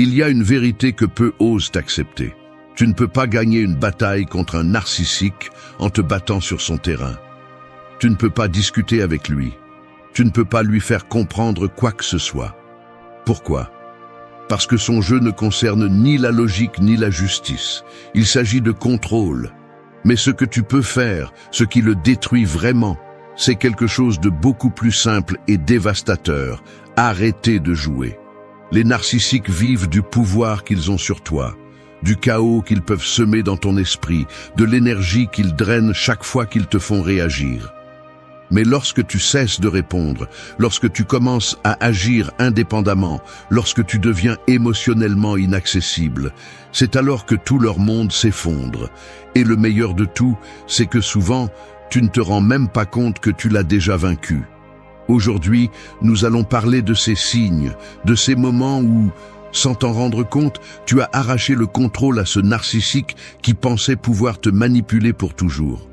Il y a une vérité que peu osent accepter. Tu ne peux pas gagner une bataille contre un narcissique en te battant sur son terrain. Tu ne peux pas discuter avec lui. Tu ne peux pas lui faire comprendre quoi que ce soit. Pourquoi? Parce que son jeu ne concerne ni la logique ni la justice. Il s'agit de contrôle. Mais ce que tu peux faire, ce qui le détruit vraiment, c'est quelque chose de beaucoup plus simple et dévastateur. Arrêtez de jouer. Les narcissiques vivent du pouvoir qu'ils ont sur toi, du chaos qu'ils peuvent semer dans ton esprit, de l'énergie qu'ils drainent chaque fois qu'ils te font réagir. Mais lorsque tu cesses de répondre, lorsque tu commences à agir indépendamment, lorsque tu deviens émotionnellement inaccessible, c'est alors que tout leur monde s'effondre. Et le meilleur de tout, c'est que souvent, tu ne te rends même pas compte que tu l'as déjà vaincu. Aujourd'hui, nous allons parler de ces signes, de ces moments où, sans t'en rendre compte, tu as arraché le contrôle à ce narcissique qui pensait pouvoir te manipuler pour toujours.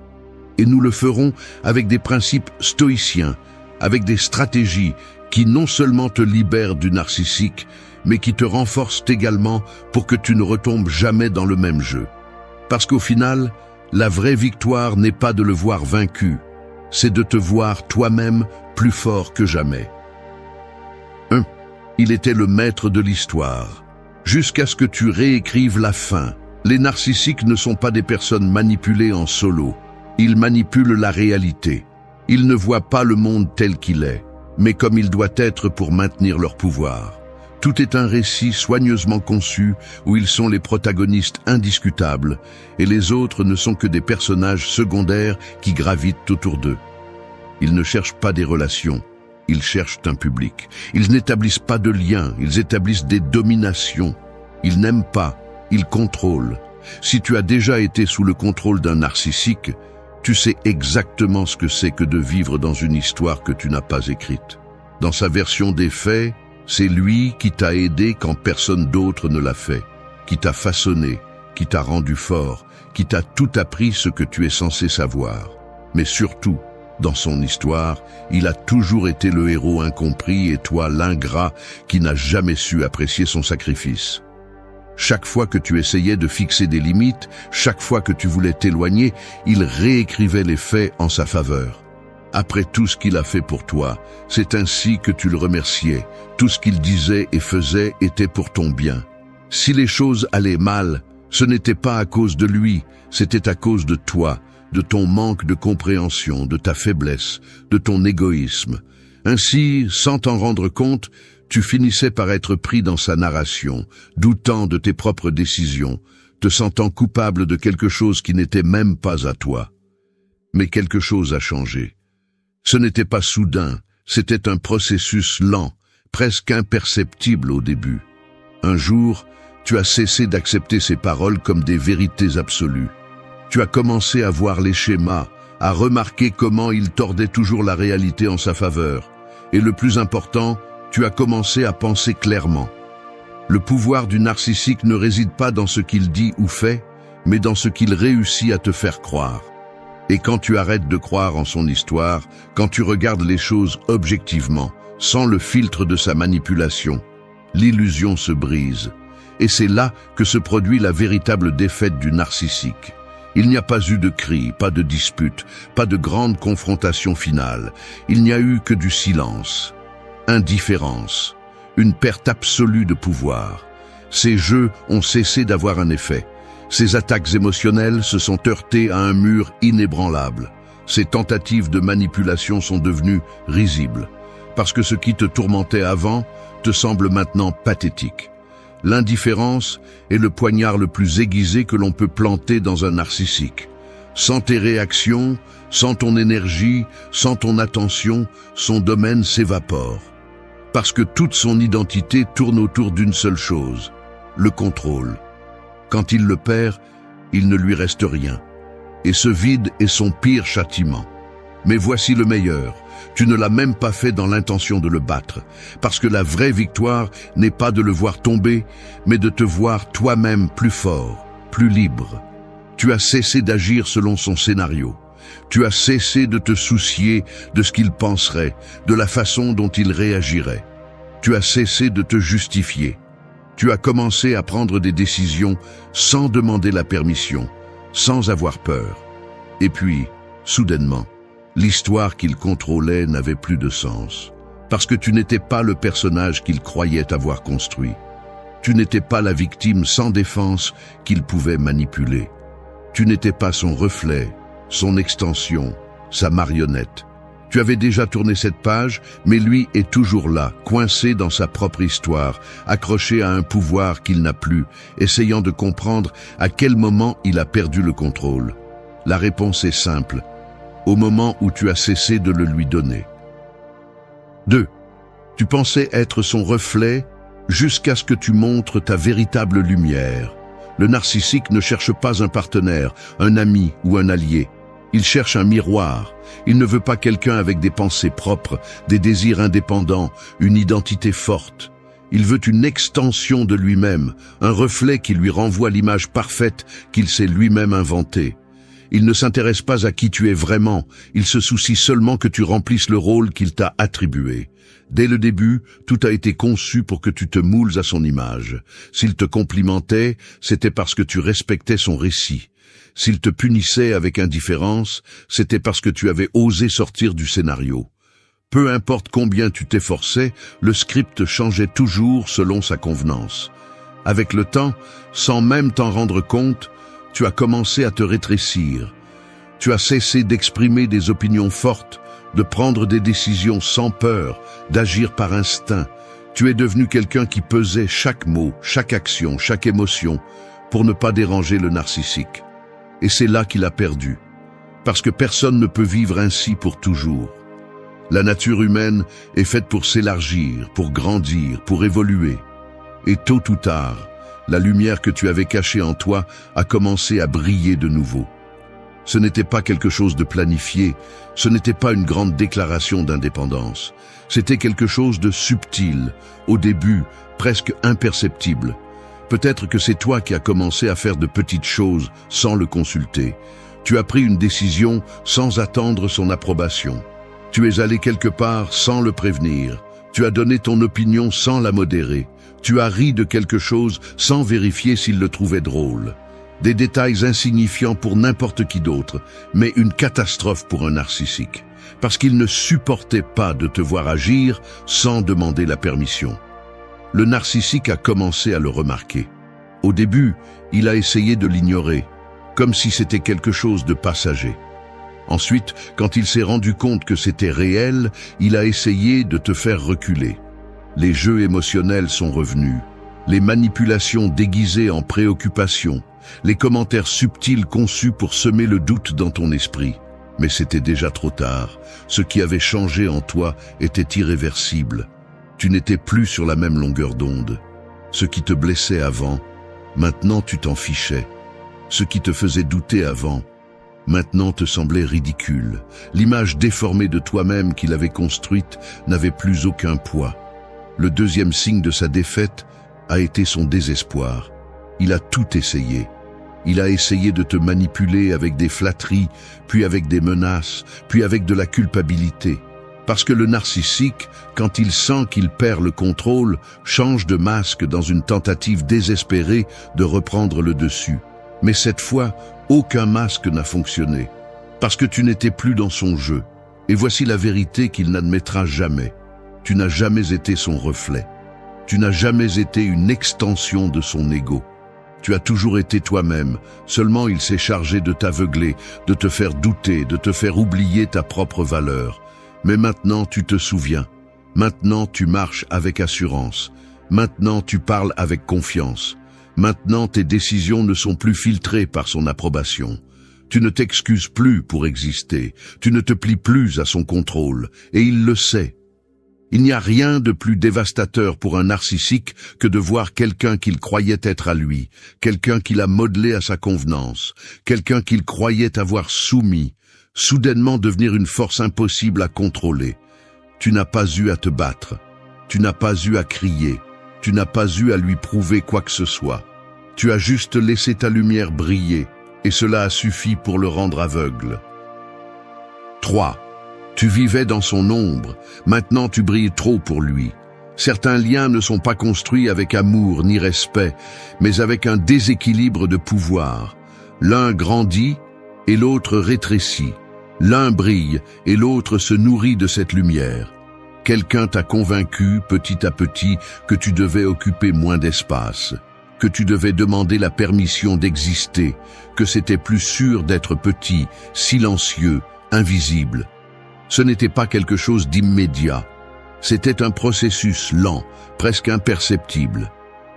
Et nous le ferons avec des principes stoïciens, avec des stratégies qui non seulement te libèrent du narcissique, mais qui te renforcent également pour que tu ne retombes jamais dans le même jeu. Parce qu'au final, la vraie victoire n'est pas de le voir vaincu, c'est de te voir toi-même plus fort que jamais. 1. Il était le maître de l'histoire. Jusqu'à ce que tu réécrives la fin. Les narcissiques ne sont pas des personnes manipulées en solo. Ils manipulent la réalité. Ils ne voient pas le monde tel qu'il est, mais comme il doit être pour maintenir leur pouvoir. Tout est un récit soigneusement conçu où ils sont les protagonistes indiscutables et les autres ne sont que des personnages secondaires qui gravitent autour d'eux. Ils ne cherchent pas des relations, ils cherchent un public. Ils n'établissent pas de liens, ils établissent des dominations. Ils n'aiment pas, ils contrôlent. Si tu as déjà été sous le contrôle d'un narcissique, tu sais exactement ce que c'est que de vivre dans une histoire que tu n'as pas écrite. Dans sa version des faits, c'est lui qui t'a aidé quand personne d'autre ne l'a fait, qui t'a façonné, qui t'a rendu fort, qui t'a tout appris ce que tu es censé savoir. Mais surtout, dans son histoire, il a toujours été le héros incompris et toi l'ingrat qui n'a jamais su apprécier son sacrifice. Chaque fois que tu essayais de fixer des limites, chaque fois que tu voulais t'éloigner, il réécrivait les faits en sa faveur. Après tout ce qu'il a fait pour toi, c'est ainsi que tu le remerciais. Tout ce qu'il disait et faisait était pour ton bien. Si les choses allaient mal, ce n'était pas à cause de lui, c'était à cause de toi, de ton manque de compréhension, de ta faiblesse, de ton égoïsme. Ainsi, sans t'en rendre compte, tu finissais par être pris dans sa narration, doutant de tes propres décisions, te sentant coupable de quelque chose qui n'était même pas à toi. Mais quelque chose a changé. Ce n'était pas soudain, c'était un processus lent, presque imperceptible au début. Un jour, tu as cessé d'accepter ses paroles comme des vérités absolues. Tu as commencé à voir les schémas, à remarquer comment il tordait toujours la réalité en sa faveur. Et le plus important, tu as commencé à penser clairement. Le pouvoir du narcissique ne réside pas dans ce qu'il dit ou fait, mais dans ce qu'il réussit à te faire croire. Et quand tu arrêtes de croire en son histoire, quand tu regardes les choses objectivement, sans le filtre de sa manipulation, l'illusion se brise. Et c'est là que se produit la véritable défaite du narcissique. Il n'y a pas eu de cri, pas de dispute, pas de grande confrontation finale. Il n'y a eu que du silence. Indifférence, une perte absolue de pouvoir. Ces jeux ont cessé d'avoir un effet. Ces attaques émotionnelles se sont heurtées à un mur inébranlable. Ces tentatives de manipulation sont devenues risibles, parce que ce qui te tourmentait avant te semble maintenant pathétique. L'indifférence est le poignard le plus aiguisé que l'on peut planter dans un narcissique. Sans tes réactions, sans ton énergie, sans ton attention, son domaine s'évapore. Parce que toute son identité tourne autour d'une seule chose, le contrôle. Quand il le perd, il ne lui reste rien. Et ce vide est son pire châtiment. Mais voici le meilleur. Tu ne l'as même pas fait dans l'intention de le battre. Parce que la vraie victoire n'est pas de le voir tomber, mais de te voir toi-même plus fort, plus libre. Tu as cessé d'agir selon son scénario. Tu as cessé de te soucier de ce qu'il penserait, de la façon dont il réagirait. Tu as cessé de te justifier. Tu as commencé à prendre des décisions sans demander la permission, sans avoir peur. Et puis, soudainement, l'histoire qu'il contrôlait n'avait plus de sens. Parce que tu n'étais pas le personnage qu'il croyait avoir construit. Tu n'étais pas la victime sans défense qu'il pouvait manipuler. Tu n'étais pas son reflet, son extension, sa marionnette. Tu avais déjà tourné cette page, mais lui est toujours là, coincé dans sa propre histoire, accroché à un pouvoir qu'il n'a plus, essayant de comprendre à quel moment il a perdu le contrôle. La réponse est simple, au moment où tu as cessé de le lui donner. 2. Tu pensais être son reflet jusqu'à ce que tu montres ta véritable lumière. Le narcissique ne cherche pas un partenaire, un ami ou un allié. Il cherche un miroir. Il ne veut pas quelqu'un avec des pensées propres, des désirs indépendants, une identité forte. Il veut une extension de lui-même, un reflet qui lui renvoie l'image parfaite qu'il s'est lui-même inventée. Il ne s'intéresse pas à qui tu es vraiment, il se soucie seulement que tu remplisses le rôle qu'il t'a attribué. Dès le début, tout a été conçu pour que tu te moules à son image. S'il te complimentait, c'était parce que tu respectais son récit. S'il te punissait avec indifférence, c'était parce que tu avais osé sortir du scénario. Peu importe combien tu t'efforçais, le script changeait toujours selon sa convenance. Avec le temps, sans même t'en rendre compte, tu as commencé à te rétrécir. Tu as cessé d'exprimer des opinions fortes, de prendre des décisions sans peur, d'agir par instinct. Tu es devenu quelqu'un qui pesait chaque mot, chaque action, chaque émotion, pour ne pas déranger le narcissique. Et c'est là qu'il a perdu. Parce que personne ne peut vivre ainsi pour toujours. La nature humaine est faite pour s'élargir, pour grandir, pour évoluer. Et tôt ou tard, la lumière que tu avais cachée en toi a commencé à briller de nouveau. Ce n'était pas quelque chose de planifié, ce n'était pas une grande déclaration d'indépendance. C'était quelque chose de subtil, au début, presque imperceptible. Peut-être que c'est toi qui as commencé à faire de petites choses sans le consulter. Tu as pris une décision sans attendre son approbation. Tu es allé quelque part sans le prévenir. Tu as donné ton opinion sans la modérer. Tu as ri de quelque chose sans vérifier s'il le trouvait drôle. Des détails insignifiants pour n'importe qui d'autre, mais une catastrophe pour un narcissique. Parce qu'il ne supportait pas de te voir agir sans demander la permission. Le narcissique a commencé à le remarquer. Au début, il a essayé de l'ignorer, comme si c'était quelque chose de passager. Ensuite, quand il s'est rendu compte que c'était réel, il a essayé de te faire reculer. Les jeux émotionnels sont revenus, les manipulations déguisées en préoccupation, les commentaires subtils conçus pour semer le doute dans ton esprit. Mais c'était déjà trop tard. Ce qui avait changé en toi était irréversible. Tu n'étais plus sur la même longueur d'onde. Ce qui te blessait avant, maintenant tu t'en fichais. Ce qui te faisait douter avant, maintenant te semblait ridicule. L'image déformée de toi-même qu'il avait construite n'avait plus aucun poids. Le deuxième signe de sa défaite a été son désespoir. Il a tout essayé. Il a essayé de te manipuler avec des flatteries, puis avec des menaces, puis avec de la culpabilité. Parce que le narcissique, quand il sent qu'il perd le contrôle, change de masque dans une tentative désespérée de reprendre le dessus. Mais cette fois, aucun masque n'a fonctionné. Parce que tu n'étais plus dans son jeu. Et voici la vérité qu'il n'admettra jamais. Tu n'as jamais été son reflet. Tu n'as jamais été une extension de son ego. Tu as toujours été toi-même, seulement il s'est chargé de t'aveugler, de te faire douter, de te faire oublier ta propre valeur. Mais maintenant tu te souviens, maintenant tu marches avec assurance, maintenant tu parles avec confiance, maintenant tes décisions ne sont plus filtrées par son approbation. Tu ne t'excuses plus pour exister, tu ne te plies plus à son contrôle, et il le sait. Il n'y a rien de plus dévastateur pour un narcissique que de voir quelqu'un qu'il croyait être à lui, quelqu'un qu'il a modelé à sa convenance, quelqu'un qu'il croyait avoir soumis, soudainement devenir une force impossible à contrôler. Tu n'as pas eu à te battre, tu n'as pas eu à crier, tu n'as pas eu à lui prouver quoi que ce soit. Tu as juste laissé ta lumière briller, et cela a suffi pour le rendre aveugle. 3. Tu vivais dans son ombre, maintenant tu brilles trop pour lui. Certains liens ne sont pas construits avec amour ni respect, mais avec un déséquilibre de pouvoir. L'un grandit et l'autre rétrécit. L'un brille et l'autre se nourrit de cette lumière. Quelqu'un t'a convaincu petit à petit que tu devais occuper moins d'espace, que tu devais demander la permission d'exister, que c'était plus sûr d'être petit, silencieux, invisible. Ce n'était pas quelque chose d'immédiat. C'était un processus lent, presque imperceptible.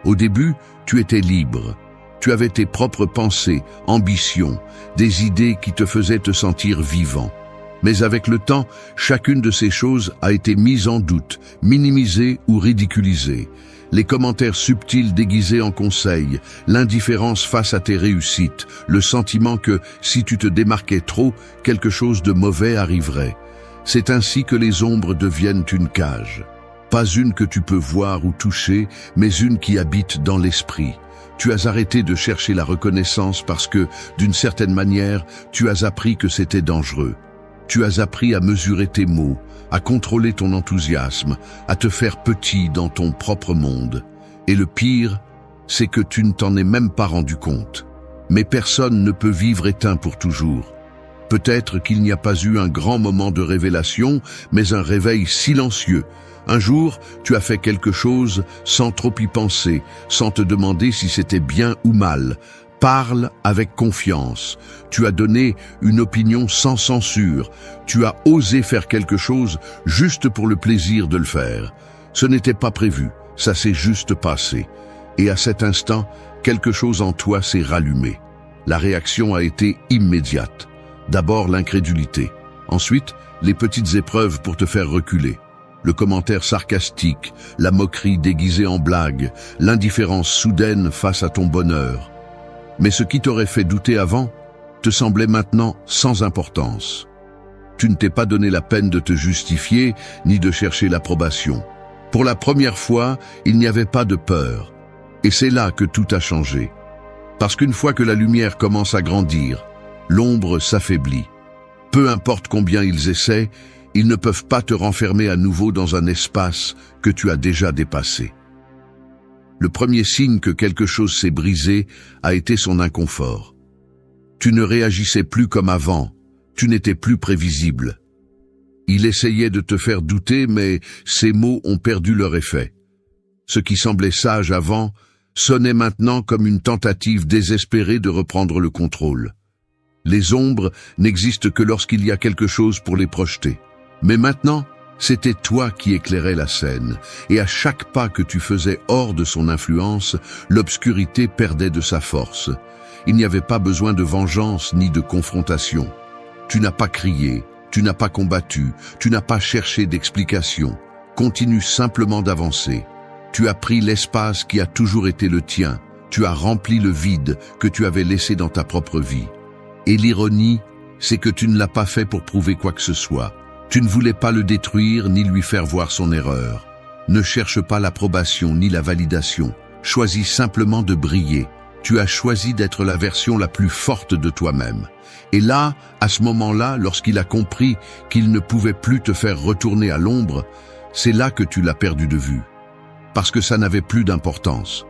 Au début, tu étais libre. Tu avais tes propres pensées, ambitions, des idées qui te faisaient te sentir vivant. Mais avec le temps, chacune de ces choses a été mise en doute, minimisée ou ridiculisée. Les commentaires subtils déguisés en conseils, l'indifférence face à tes réussites, le sentiment que, si tu te démarquais trop, quelque chose de mauvais arriverait. C'est ainsi que les ombres deviennent une cage. Pas une que tu peux voir ou toucher, mais une qui habite dans l'esprit. Tu as arrêté de chercher la reconnaissance parce que, d'une certaine manière, tu as appris que c'était dangereux. Tu as appris à mesurer tes mots, à contrôler ton enthousiasme, à te faire petit dans ton propre monde. Et le pire, c'est que tu ne t'en es même pas rendu compte. Mais personne ne peut vivre éteint pour toujours. Peut-être qu'il n'y a pas eu un grand moment de révélation, mais un réveil silencieux. Un jour, tu as fait quelque chose sans trop y penser, sans te demander si c'était bien ou mal. Parle avec confiance. Tu as donné une opinion sans censure. Tu as osé faire quelque chose juste pour le plaisir de le faire. Ce n'était pas prévu, ça s'est juste passé. Et à cet instant, quelque chose en toi s'est rallumé. La réaction a été immédiate. D'abord l'incrédulité. Ensuite, les petites épreuves pour te faire reculer. Le commentaire sarcastique, la moquerie déguisée en blague, l'indifférence soudaine face à ton bonheur. Mais ce qui t'aurait fait douter avant te semblait maintenant sans importance. Tu ne t'es pas donné la peine de te justifier ni de chercher l'approbation. Pour la première fois, il n'y avait pas de peur. Et c'est là que tout a changé. Parce qu'une fois que la lumière commence à grandir, l'ombre s'affaiblit. Peu importe combien ils essaient, ils ne peuvent pas te renfermer à nouveau dans un espace que tu as déjà dépassé. Le premier signe que quelque chose s'est brisé a été son inconfort. Tu ne réagissais plus comme avant, tu n'étais plus prévisible. Il essayait de te faire douter, mais ses mots ont perdu leur effet. Ce qui semblait sage avant sonnait maintenant comme une tentative désespérée de reprendre le contrôle. Les ombres n'existent que lorsqu'il y a quelque chose pour les projeter. Mais maintenant, c'était toi qui éclairais la scène, et à chaque pas que tu faisais hors de son influence, l'obscurité perdait de sa force. Il n'y avait pas besoin de vengeance ni de confrontation. Tu n'as pas crié, tu n'as pas combattu, tu n'as pas cherché d'explication. Continue simplement d'avancer. Tu as pris l'espace qui a toujours été le tien, tu as rempli le vide que tu avais laissé dans ta propre vie. Et l'ironie, c'est que tu ne l'as pas fait pour prouver quoi que ce soit. Tu ne voulais pas le détruire ni lui faire voir son erreur. Ne cherche pas l'approbation ni la validation. Choisis simplement de briller. Tu as choisi d'être la version la plus forte de toi-même. Et là, à ce moment-là, lorsqu'il a compris qu'il ne pouvait plus te faire retourner à l'ombre, c'est là que tu l'as perdu de vue. Parce que ça n'avait plus d'importance.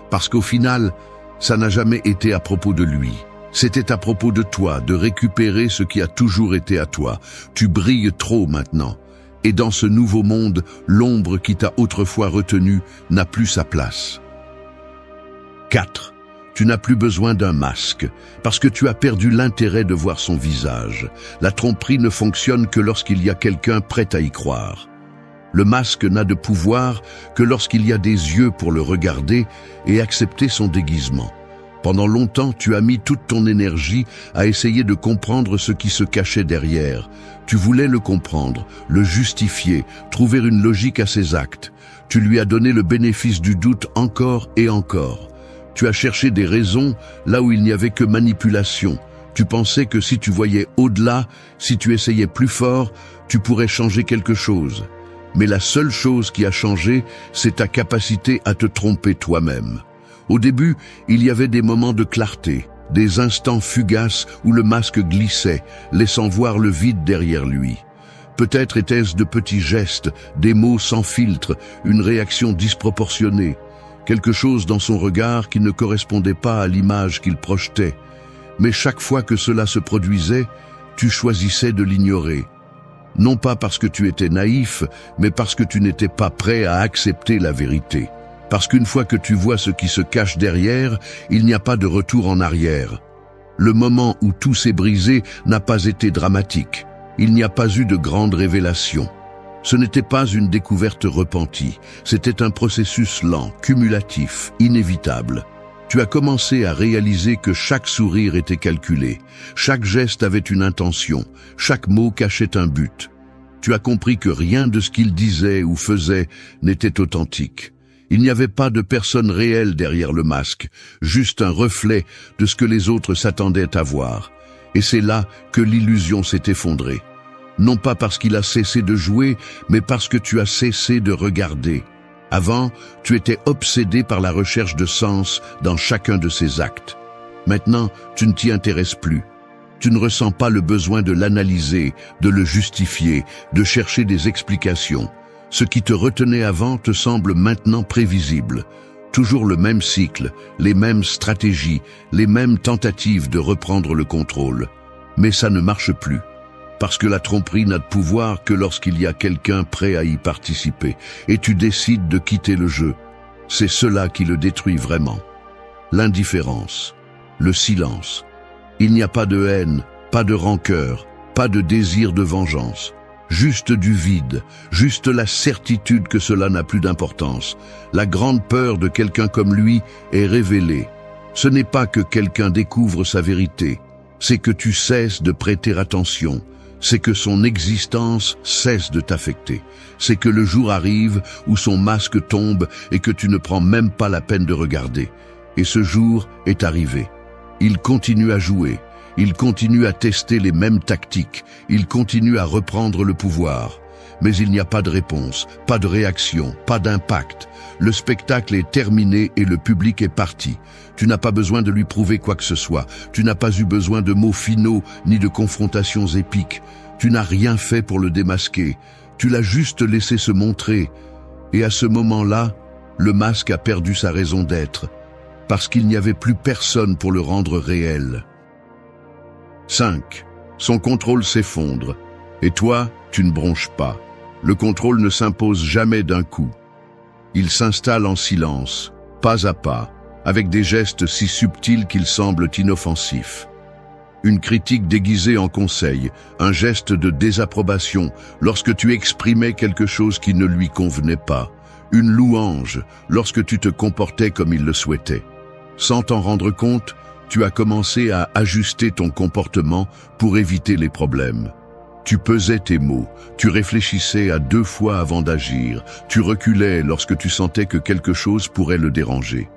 Parce qu'au final, ça n'a jamais été à propos de lui. C'était à propos de toi, de récupérer ce qui a toujours été à toi. Tu brilles trop maintenant. Et dans ce nouveau monde, l'ombre qui t'a autrefois retenu n'a plus sa place. 4. Tu n'as plus besoin d'un masque, parce que tu as perdu l'intérêt de voir son visage. La tromperie ne fonctionne que lorsqu'il y a quelqu'un prêt à y croire. Le masque n'a de pouvoir que lorsqu'il y a des yeux pour le regarder et accepter son déguisement. Pendant longtemps, tu as mis toute ton énergie à essayer de comprendre ce qui se cachait derrière. Tu voulais le comprendre, le justifier, trouver une logique à ses actes. Tu lui as donné le bénéfice du doute encore et encore. Tu as cherché des raisons là où il n'y avait que manipulation. Tu pensais que si tu voyais au-delà, si tu essayais plus fort, tu pourrais changer quelque chose. Mais la seule chose qui a changé, c'est ta capacité à te tromper toi-même. Au début, il y avait des moments de clarté, des instants fugaces où le masque glissait, laissant voir le vide derrière lui. Peut-être étaient-ce de petits gestes, des mots sans filtre, une réaction disproportionnée, quelque chose dans son regard qui ne correspondait pas à l'image qu'il projetait. Mais chaque fois que cela se produisait, tu choisissais de l'ignorer. Non pas parce que tu étais naïf, mais parce que tu n'étais pas prêt à accepter la vérité. Parce qu'une fois que tu vois ce qui se cache derrière, il n'y a pas de retour en arrière. Le moment où tout s'est brisé n'a pas été dramatique. Il n'y a pas eu de grande révélation. Ce n'était pas une découverte repentie, c'était un processus lent, cumulatif, inévitable. Tu as commencé à réaliser que chaque sourire était calculé, chaque geste avait une intention, chaque mot cachait un but. Tu as compris que rien de ce qu'il disait ou faisait n'était authentique. Il n'y avait pas de personne réelle derrière le masque, juste un reflet de ce que les autres s'attendaient à voir. Et c'est là que l'illusion s'est effondrée. Non pas parce qu'il a cessé de jouer, mais parce que tu as cessé de regarder. Avant, tu étais obsédé par la recherche de sens dans chacun de ses actes. Maintenant, tu ne t'y intéresses plus. Tu ne ressens pas le besoin de l'analyser, de le justifier, de chercher des explications. Ce qui te retenait avant te semble maintenant prévisible. Toujours le même cycle, les mêmes stratégies, les mêmes tentatives de reprendre le contrôle. Mais ça ne marche plus. Parce que la tromperie n'a de pouvoir que lorsqu'il y a quelqu'un prêt à y participer, et tu décides de quitter le jeu. C'est cela qui le détruit vraiment. L'indifférence, le silence. Il n'y a pas de haine, pas de rancœur, pas de désir de vengeance. Juste du vide, juste la certitude que cela n'a plus d'importance. La grande peur de quelqu'un comme lui est révélée. Ce n'est pas que quelqu'un découvre sa vérité, c'est que tu cesses de prêter attention. C'est que son existence cesse de t'affecter. C'est que le jour arrive où son masque tombe et que tu ne prends même pas la peine de regarder. Et ce jour est arrivé. Il continue à jouer. Il continue à tester les mêmes tactiques. Il continue à reprendre le pouvoir. Mais il n'y a pas de réponse, pas de réaction, pas d'impact. Le spectacle est terminé et le public est parti. Tu n'as pas besoin de lui prouver quoi que ce soit. Tu n'as pas eu besoin de mots finaux ni de confrontations épiques. Tu n'as rien fait pour le démasquer. Tu l'as juste laissé se montrer. Et à ce moment-là, le masque a perdu sa raison d'être, parce qu'il n'y avait plus personne pour le rendre réel. 5. Son contrôle s'effondre. Et toi, tu ne bronches pas. Le contrôle ne s'impose jamais d'un coup. Il s'installe en silence, pas à pas, avec des gestes si subtils qu'ils semblent inoffensifs. Une critique déguisée en conseil, un geste de désapprobation lorsque tu exprimais quelque chose qui ne lui convenait pas, une louange lorsque tu te comportais comme il le souhaitait. Sans t'en rendre compte, tu as commencé à ajuster ton comportement pour éviter les problèmes. Tu pesais tes mots, tu réfléchissais à 2 fois avant d'agir, tu reculais lorsque tu sentais que quelque chose pourrait le déranger.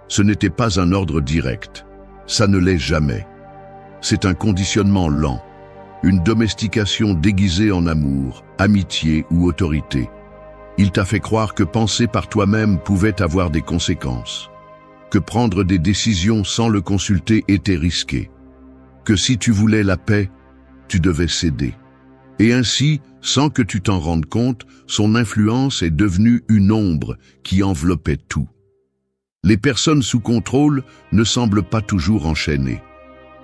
Ce n'était pas un ordre direct, ça ne l'est jamais. C'est un conditionnement lent, une domestication déguisée en amour, amitié ou autorité. Il t'a fait croire que penser par toi-même pouvait avoir des conséquences, que prendre des décisions sans le consulter était risqué, que si tu voulais la paix, tu devais céder. Et ainsi, sans que tu t'en rendes compte, son influence est devenue une ombre qui enveloppait tout. Les personnes sous contrôle ne semblent pas toujours enchaînées.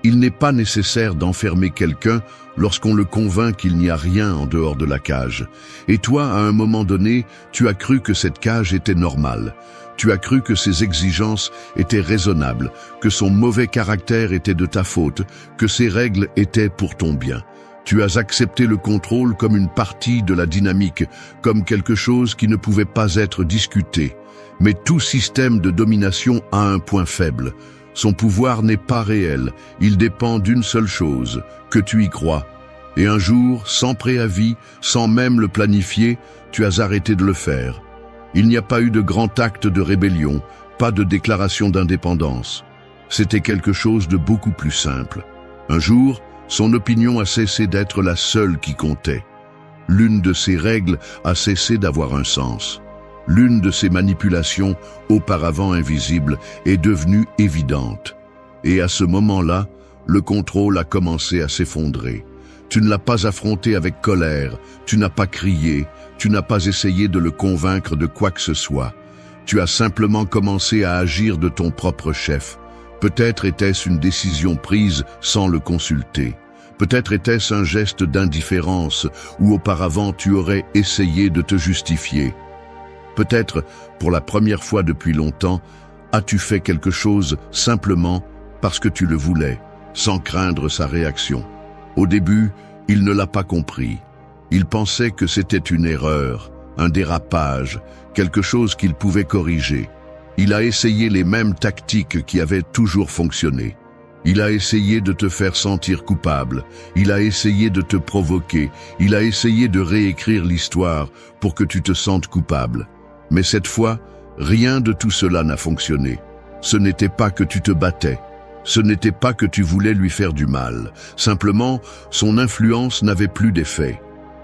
Il n'est pas nécessaire d'enfermer quelqu'un lorsqu'on le convainc qu'il n'y a rien en dehors de la cage. Et toi, à un moment donné, tu as cru que cette cage était normale. Tu as cru que ses exigences étaient raisonnables, que son mauvais caractère était de ta faute, que ses règles étaient pour ton bien. Tu as accepté le contrôle comme une partie de la dynamique, comme quelque chose qui ne pouvait pas être discuté. Mais tout système de domination a un point faible. Son pouvoir n'est pas réel, il dépend d'une seule chose, que tu y crois. Et un jour, sans préavis, sans même le planifier, tu as arrêté de le faire. Il n'y a pas eu de grand acte de rébellion, pas de déclaration d'indépendance. C'était quelque chose de beaucoup plus simple. Un jour, son opinion a cessé d'être la seule qui comptait. L'une de ses règles a cessé d'avoir un sens. L'une de ses manipulations, auparavant invisible, est devenue évidente. Et à ce moment-là, le contrôle a commencé à s'effondrer. Tu ne l'as pas affronté avec colère, tu n'as pas crié, tu n'as pas essayé de le convaincre de quoi que ce soit. Tu as simplement commencé à agir de ton propre chef. Peut-être était-ce une décision prise sans le consulter. Peut-être était-ce un geste d'indifférence où auparavant tu aurais essayé de te justifier. Peut-être, pour la première fois depuis longtemps, as-tu fait quelque chose simplement parce que tu le voulais, sans craindre sa réaction. Au début, il ne l'a pas compris. Il pensait que c'était une erreur, un dérapage, quelque chose qu'il pouvait corriger. Il a essayé les mêmes tactiques qui avaient toujours fonctionné. Il a essayé de te faire sentir coupable, il a essayé de te provoquer, il a essayé de réécrire l'histoire pour que tu te sentes coupable. Mais cette fois, rien de tout cela n'a fonctionné. Ce n'était pas que tu te battais, ce n'était pas que tu voulais lui faire du mal. Simplement, son influence n'avait plus d'effet.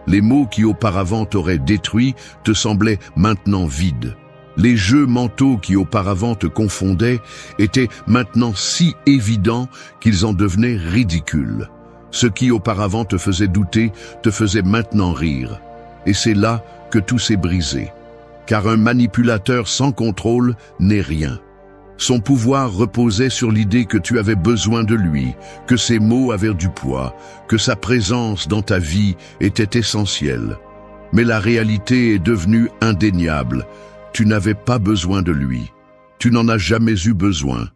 Les mots qui auparavant t'auraient détruit te semblaient maintenant vides. Les jeux mentaux qui auparavant te confondaient étaient maintenant si évidents qu'ils en devenaient ridicules. Ce qui auparavant te faisait douter te faisait maintenant rire. Et c'est là que tout s'est brisé. Car un manipulateur sans contrôle n'est rien. Son pouvoir reposait sur l'idée que tu avais besoin de lui, que ses mots avaient du poids, que sa présence dans ta vie était essentielle. Mais la réalité est devenue indéniable. Tu n'avais pas besoin de lui. Tu n'en as jamais eu besoin.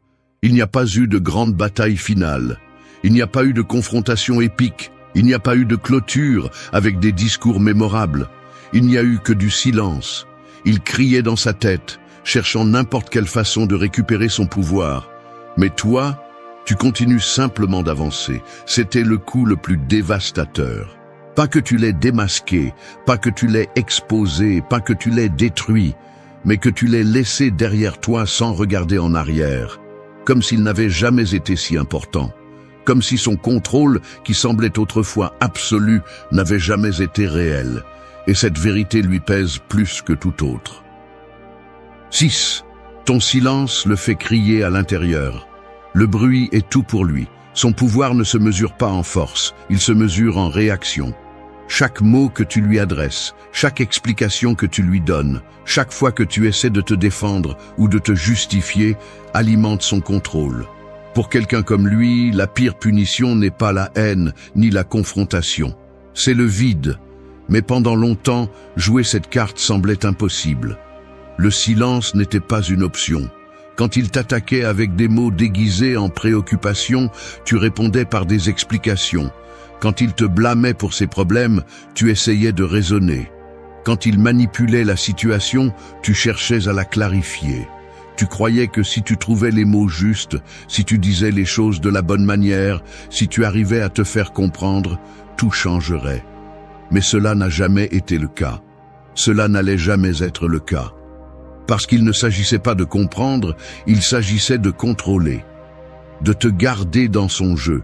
Il n'y a pas eu de grande bataille finale. Il n'y a pas eu de confrontation épique. Il n'y a pas eu de clôture avec des discours mémorables. Il n'y a eu que du silence. Il criait dans sa tête, cherchant n'importe quelle façon de récupérer son pouvoir. Mais toi, tu continues simplement d'avancer. C'était le coup le plus dévastateur. Pas que tu l'aies démasqué, pas que tu l'aies exposé, pas que tu l'aies détruit, mais que tu l'aies laissé derrière toi sans regarder en arrière, comme s'il n'avait jamais été si important, comme si son contrôle, qui semblait autrefois absolu, n'avait jamais été réel, et cette vérité lui pèse plus que tout autre. 6. Ton silence le fait crier à l'intérieur. Le bruit est tout pour lui. Son pouvoir ne se mesure pas en force, il se mesure en réaction. Chaque mot que tu lui adresses, chaque explication que tu lui donnes, chaque fois que tu essaies de te défendre ou de te justifier, alimente son contrôle. Pour quelqu'un comme lui, la pire punition n'est pas la haine ni la confrontation. C'est le vide. Mais pendant longtemps, jouer cette carte semblait impossible. Le silence n'était pas une option. Quand il t'attaquait avec des mots déguisés en préoccupation, tu répondais par des explications. Quand il te blâmait pour ses problèmes, tu essayais de raisonner. Quand il manipulait la situation, tu cherchais à la clarifier. Tu croyais que si tu trouvais les mots justes, si tu disais les choses de la bonne manière, si tu arrivais à te faire comprendre, tout changerait. Mais cela n'a jamais été le cas. Cela n'allait jamais être le cas. Parce qu'il ne s'agissait pas de comprendre, il s'agissait de contrôler, de te garder dans son jeu,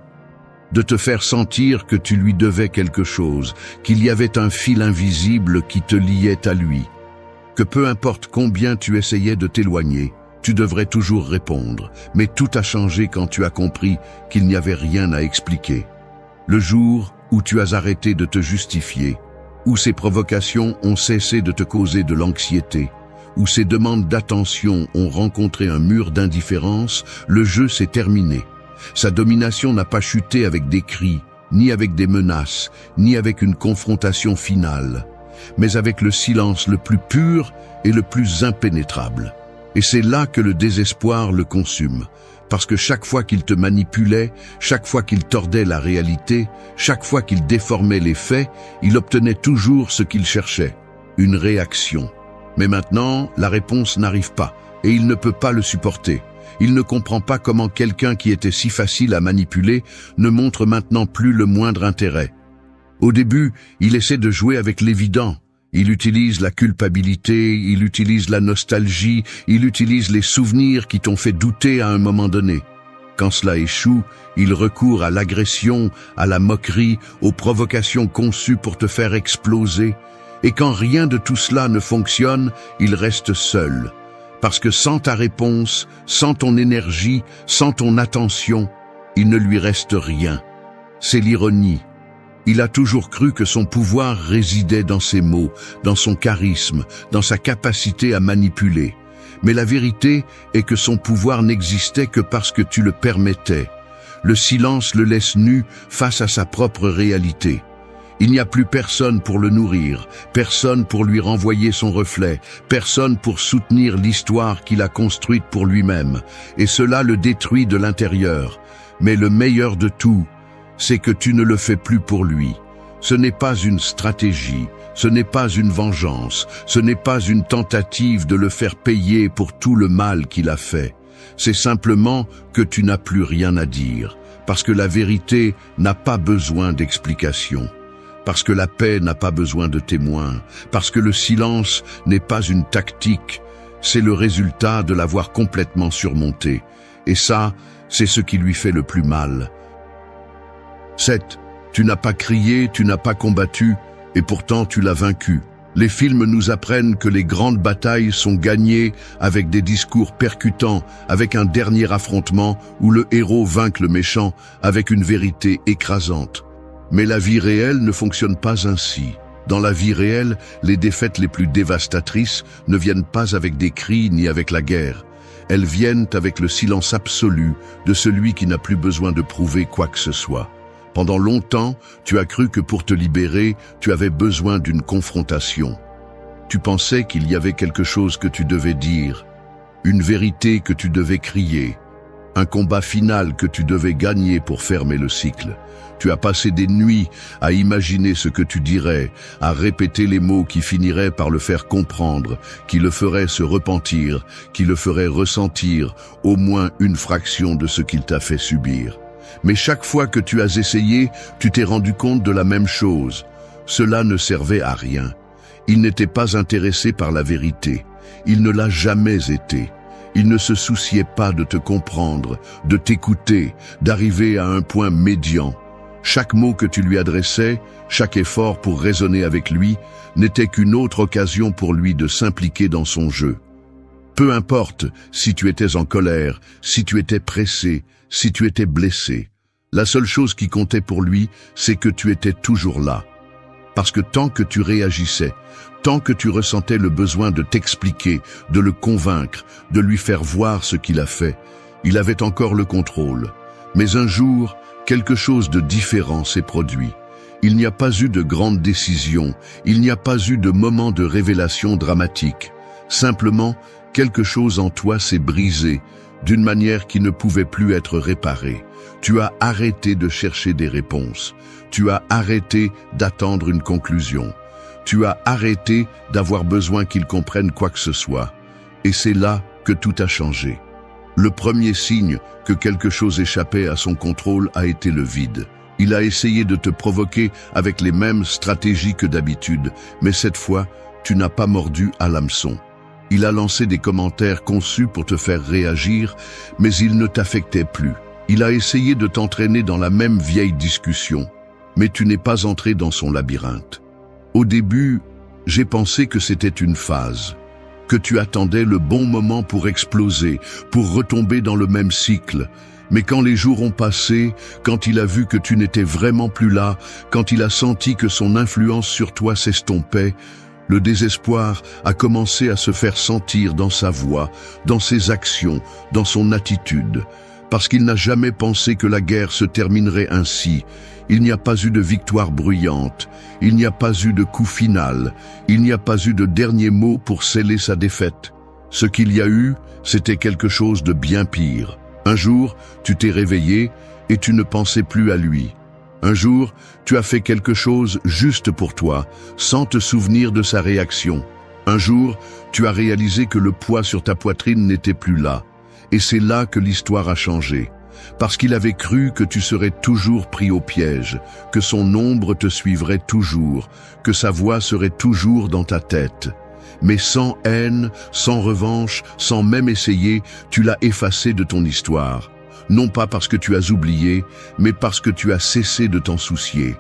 de te faire sentir que tu lui devais quelque chose, qu'il y avait un fil invisible qui te liait à lui, que peu importe combien tu essayais de t'éloigner, tu devrais toujours répondre, mais tout a changé quand tu as compris qu'il n'y avait rien à expliquer. Le jour où tu as arrêté de te justifier, où ces provocations ont cessé de te causer de l'anxiété, où ces demandes d'attention ont rencontré un mur d'indifférence, le jeu s'est terminé. Sa domination n'a pas chuté avec des cris, ni avec des menaces, ni avec une confrontation finale, mais avec le silence le plus pur et le plus impénétrable. Et c'est là que le désespoir le consume, parce que chaque fois qu'il te manipulait, chaque fois qu'il tordait la réalité, chaque fois qu'il déformait les faits, il obtenait toujours ce qu'il cherchait, une réaction. Mais maintenant, la réponse n'arrive pas, et il ne peut pas le supporter. Il ne comprend pas comment quelqu'un qui était si facile à manipuler ne montre maintenant plus le moindre intérêt. Au début, il essaie de jouer avec l'évident. Il utilise la culpabilité, il utilise la nostalgie, il utilise les souvenirs qui t'ont fait douter à un moment donné. Quand cela échoue, il recourt à l'agression, à la moquerie, aux provocations conçues pour te faire exploser. Et quand rien de tout cela ne fonctionne, il reste seul. Parce que sans ta réponse, sans ton énergie, sans ton attention, il ne lui reste rien. C'est l'ironie. Il a toujours cru que son pouvoir résidait dans ses mots, dans son charisme, dans sa capacité à manipuler. Mais la vérité est que son pouvoir n'existait que parce que tu le permettais. Le silence le laisse nu face à sa propre réalité. Il n'y a plus personne pour le nourrir, personne pour lui renvoyer son reflet, personne pour soutenir l'histoire qu'il a construite pour lui-même. Et cela le détruit de l'intérieur. Mais le meilleur de tout, c'est que tu ne le fais plus pour lui. Ce n'est pas une stratégie, ce n'est pas une vengeance, ce n'est pas une tentative de le faire payer pour tout le mal qu'il a fait. C'est simplement que tu n'as plus rien à dire, parce que la vérité n'a pas besoin d'explication, parce que la paix n'a pas besoin de témoins, parce que le silence n'est pas une tactique, c'est le résultat de l'avoir complètement surmonté. Et ça, c'est ce qui lui fait le plus mal. 7. Tu n'as pas crié, tu n'as pas combattu, et pourtant tu l'as vaincu. Les films nous apprennent que les grandes batailles sont gagnées avec des discours percutants, avec un dernier affrontement où le héros vainc le méchant avec une vérité écrasante. Mais la vie réelle ne fonctionne pas ainsi. Dans la vie réelle, les défaites les plus dévastatrices ne viennent pas avec des cris ni avec la guerre. Elles viennent avec le silence absolu de celui qui n'a plus besoin de prouver quoi que ce soit. Pendant longtemps, tu as cru que pour te libérer, tu avais besoin d'une confrontation. Tu pensais qu'il y avait quelque chose que tu devais dire, une vérité que tu devais crier, un combat final que tu devais gagner pour fermer le cycle. Tu as passé des nuits à imaginer ce que tu dirais, à répéter les mots qui finiraient par le faire comprendre, qui le feraient se repentir, qui le feraient ressentir au moins une fraction de ce qu'il t'a fait subir. Mais chaque fois que tu as essayé, tu t'es rendu compte de la même chose. Cela ne servait à rien. Il n'était pas intéressé par la vérité. Il ne l'a jamais été. Il ne se souciait pas de te comprendre, de t'écouter, d'arriver à un point médian. Chaque mot que tu lui adressais, chaque effort pour raisonner avec lui, n'était qu'une autre occasion pour lui de s'impliquer dans son jeu. Peu importe si tu étais en colère, si tu étais pressé, si tu étais blessé. La seule chose qui comptait pour lui, c'est que tu étais toujours là. Parce que tant que tu réagissais, tant que tu ressentais le besoin de t'expliquer, de le convaincre, de lui faire voir ce qu'il a fait, il avait encore le contrôle. Mais un jour, quelque chose de différent s'est produit. Il n'y a pas eu de grande décision, il n'y a pas eu de moment de révélation dramatique. Simplement, quelque chose en toi s'est brisé, d'une manière qui ne pouvait plus être réparée. Tu as arrêté de chercher des réponses. Tu as arrêté d'attendre une conclusion. Tu as arrêté d'avoir besoin qu'il comprenne quoi que ce soit. Et c'est là que tout a changé. Le premier signe que quelque chose échappait à son contrôle a été le vide. Il a essayé de te provoquer avec les mêmes stratégies que d'habitude, mais cette fois, tu n'as pas mordu à l'hameçon. Il a lancé des commentaires conçus pour te faire réagir, mais il ne t'affectait plus. Il a essayé de t'entraîner dans la même vieille discussion, mais tu n'es pas entré dans son labyrinthe. Au début, j'ai pensé que c'était une phase, que tu attendais le bon moment pour exploser, pour retomber dans le même cycle. Mais quand les jours ont passé, quand il a vu que tu n'étais vraiment plus là, quand il a senti que son influence sur toi s'estompait, le désespoir a commencé à se faire sentir dans sa voix, dans ses actions, dans son attitude. Parce qu'il n'a jamais pensé que la guerre se terminerait ainsi. Il n'y a pas eu de victoire bruyante, il n'y a pas eu de coup final, il n'y a pas eu de dernier mot pour sceller sa défaite. Ce qu'il y a eu, c'était quelque chose de bien pire. Un jour, tu t'es réveillé et tu ne pensais plus à lui. Un jour, tu as fait quelque chose juste pour toi, sans te souvenir de sa réaction. Un jour, tu as réalisé que le poids sur ta poitrine n'était plus là. Et c'est là que l'histoire a changé. Parce qu'il avait cru que tu serais toujours pris au piège, que son ombre te suivrait toujours, que sa voix serait toujours dans ta tête. Mais sans haine, sans revanche, sans même essayer, tu l'as effacé de ton histoire. Non pas parce que tu as oublié, mais parce que tu as cessé de t'en soucier.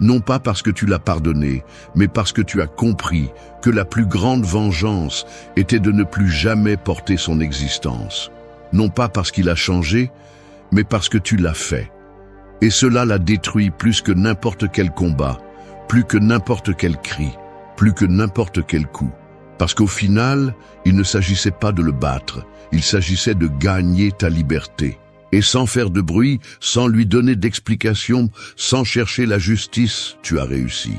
Non pas parce que tu l'as pardonné, mais parce que tu as compris que la plus grande vengeance était de ne plus jamais porter son existence. Non pas parce qu'il a changé, mais parce que tu l'as fait. Et cela la détruit plus que n'importe quel combat, plus que n'importe quel cri, plus que n'importe quel coup. Parce qu'au final, il ne s'agissait pas de le battre, il s'agissait de gagner ta liberté. Et sans faire de bruit, sans lui donner d'explication, sans chercher la justice, tu as réussi.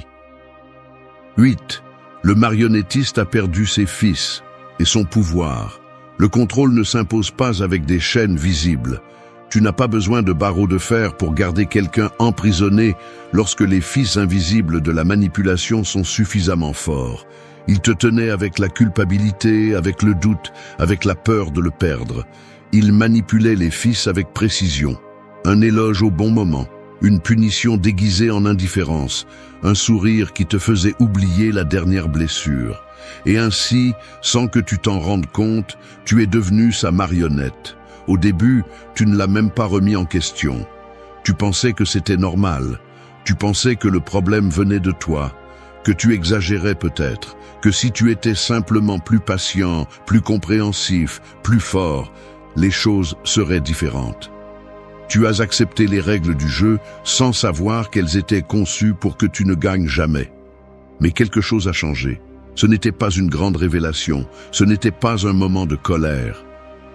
8. Le marionnettiste a perdu ses fils et son pouvoir. Le contrôle ne s'impose pas avec des chaînes visibles. Tu n'as pas besoin de barreaux de fer pour garder quelqu'un emprisonné lorsque les fils invisibles de la manipulation sont suffisamment forts. Il te tenait avec la culpabilité, avec le doute, avec la peur de le perdre. Il manipulait les fils avec précision. Un éloge au bon moment, une punition déguisée en indifférence, un sourire qui te faisait oublier la dernière blessure. Et ainsi, sans que tu t'en rendes compte, tu es devenu sa marionnette. Au début, tu ne l'as même pas remis en question. Tu pensais que c'était normal. Tu pensais que le problème venait de toi, que tu exagérais peut-être, que si tu étais simplement plus patient, plus compréhensif, plus fort, les choses seraient différentes. Tu as accepté les règles du jeu sans savoir qu'elles étaient conçues pour que tu ne gagnes jamais. Mais quelque chose a changé. Ce n'était pas une grande révélation, ce n'était pas un moment de colère.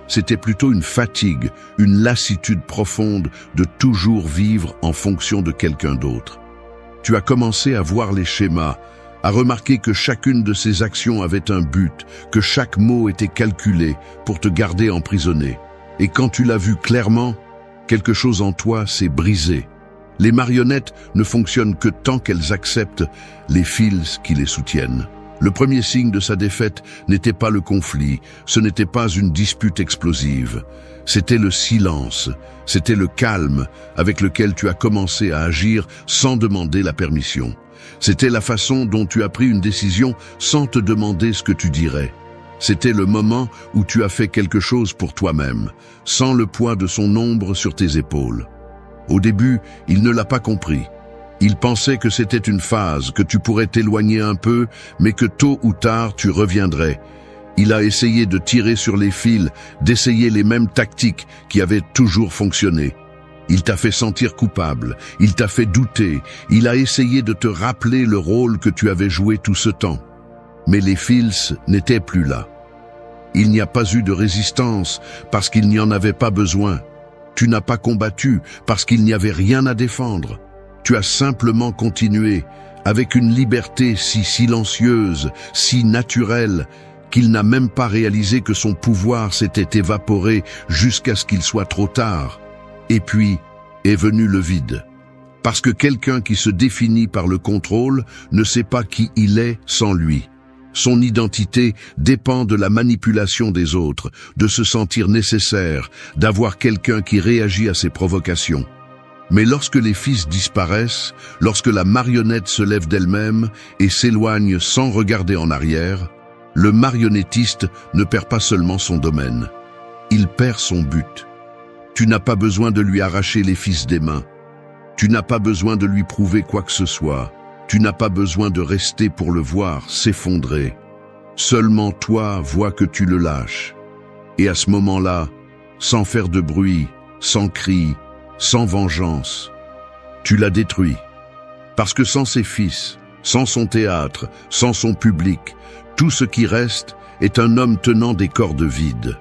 C'était plutôt une fatigue, une lassitude profonde de toujours vivre en fonction de quelqu'un d'autre. Tu as commencé à voir les schémas, à remarquer que chacune de ces actions avait un but, que chaque mot était calculé pour te garder emprisonné. Et quand tu l'as vu clairement, quelque chose en toi s'est brisé. Les marionnettes ne fonctionnent que tant qu'elles acceptent les fils qui les soutiennent. Le premier signe de sa défaite n'était pas le conflit, ce n'était pas une dispute explosive. C'était le silence, c'était le calme avec lequel tu as commencé à agir sans demander la permission. C'était la façon dont tu as pris une décision sans te demander ce que tu dirais. C'était le moment où tu as fait quelque chose pour toi-même, sans le poids de son ombre sur tes épaules. Au début, il ne l'a pas compris. Il pensait que c'était une phase, que tu pourrais t'éloigner un peu, mais que tôt ou tard tu reviendrais. Il a essayé de tirer sur les fils, d'essayer les mêmes tactiques qui avaient toujours fonctionné. Il t'a fait sentir coupable, il t'a fait douter, il a essayé de te rappeler le rôle que tu avais joué tout ce temps. Mais les fils n'étaient plus là. Il n'y a pas eu de résistance parce qu'il n'y en avait pas besoin. Tu n'as pas combattu parce qu'il n'y avait rien à défendre. Tu as simplement continué, avec une liberté si silencieuse, si naturelle, qu'il n'a même pas réalisé que son pouvoir s'était évaporé jusqu'à ce qu'il soit trop tard. Et puis est venu le vide. Parce que quelqu'un qui se définit par le contrôle ne sait pas qui il est sans lui. Son identité dépend de la manipulation des autres, de se sentir nécessaire, d'avoir quelqu'un qui réagit à ses provocations. Mais lorsque les fils disparaissent, lorsque la marionnette se lève d'elle-même et s'éloigne sans regarder en arrière, le marionnettiste ne perd pas seulement son domaine. Il perd son but. Tu n'as pas besoin de lui arracher les fils des mains. Tu n'as pas besoin de lui prouver quoi que ce soit. Tu n'as pas besoin de rester pour le voir s'effondrer. Seulement toi vois que tu le lâches. Et à ce moment-là, sans faire de bruit, sans cri, sans vengeance, tu l'as détruit. Parce que sans ses fils, sans son théâtre, sans son public, tout ce qui reste est un homme tenant des cordes vides.